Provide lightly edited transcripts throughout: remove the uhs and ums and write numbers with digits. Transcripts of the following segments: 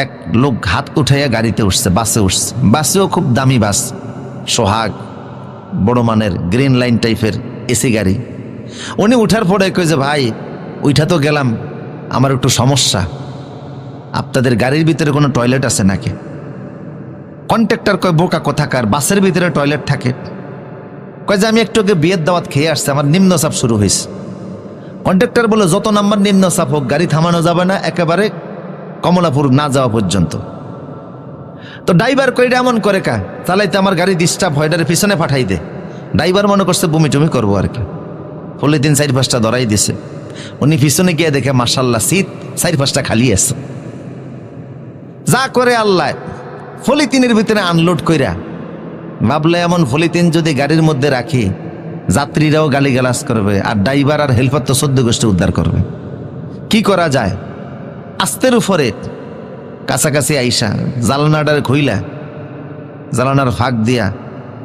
এক লোক হাত উঠাইয়া গাড়িতে উঠছে, বাসে উঠছে। বাসেও খুব দামি বাস, সোহাগ, বড় মানের গ্রিন লাইন টাইপের এসি গাড়ি। উনি উঠার পরে কই যে ভাই উঠা তো গেলাম, আমার একটু সমস্যা, আপনাদের গাড়ির ভিতরে কোনো টয়লেট আছে নাকি? কন্ট্রাক্টর কয় বোকা কোথাকার, বাসের ভিতরে টয়লেট থাকে? কয় যে আমি একটু আগে বিয়ের দাওয়াত খেয়ে আসছি, আমার নিম্নচাপ শুরু হয়েছে। কন্ট্রাক্টর বলে যত নাম্বার নিম্নচাপ হোক গাড়ি থামানো যাবে না একেবারে কমলাপুর না যাওয়া পর্যন্ত। তো ড্রাইভার কইটা এমন করে কা চালাইতে আমার গাড়ি ডিস্টার্ব হয়, এটার পিছনে পাঠাই দে। ড্রাইভার মনে করছে বমি টমি করবো আর কি, পলিথিন 4-5টা ধরাই দিছে। উনি পিছনে গিয়ে দেখে মাশাল্লাহ সিট 4-5টা খালি আছে। যা করে আল্লাহ পলিথিনের ভিতরে আনলোড কইরা ভাবলে এমন পলিথিন যদি গাড়ির মধ্যে রাখি যাত্রীরাও গালিগালাজ করবে, আর ড্রাইভার আর হেল্পার তো 14 গোষ্ঠী উদ্ধার করবে। কি করা যায়? আস্তের উপরে কাছাকাছি আইসা জালনাটার খুইলা জালানার ফাঁক দিয়া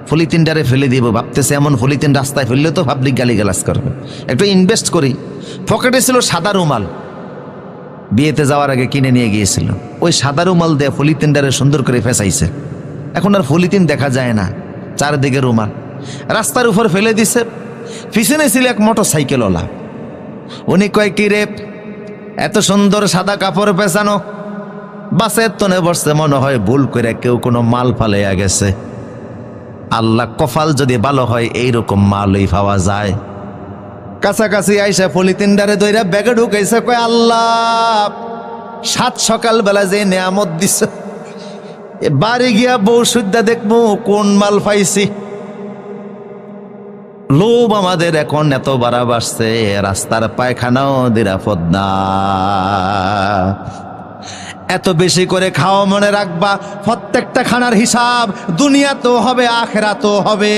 পলিথিনটারে ফেলে দিব। ভাবতেছে এমন পলিথিন রাস্তায় ফেললে তো পাবলিক গালিগালাজ করবে, একটু ইনভেস্ট করি। পকেটে ছিল সাদা রুমাল, বিয়েতে যাওয়ার আগে কিনে নিয়ে গিয়েছিল। ওই সাদা রুমাল দিয়ে পলিথিনটারে সুন্দর করে ফেসাইছে। এখন আর পলিথিন দেখা যায় না, চারদিকে রুমাল। রাস্তার উপর ফেলে দিছে। পিছনে ছিল এক মোটর সাইকেলওয়ালা। উনি কয় কি রে এত সুন্দর সাদা কাপড় পেছানো, বাসের তনে বসছে, মনে হয় ভুল করে কেউ কোনো মাল ফালাইয়া গেছে। আল্লাহ কপাল যদি ভালো হয় এইরকম মালই পাওয়া যায়। কাছাকাছি আইসা পলিথিনটারে দইরা ব্যাগে ঢুকাইছে। কয় আল্লাহ 7 সকাল বেলা যে নিয়ামত দিছে, বাড়ি গিয়া বউ সুদ্ধা দেখবো কোন মাল পাইছি। লোভ আমাদের এখন এত বাড়া বাড়ছে, রাস্তার পায়খানাও নিরাপদ না। এত বেশি করে খাওয়া, মনে রাখবা প্রত্যেকটা খানার হিসাব দুনিয়াতেও হবে আখিরাতেও হবে।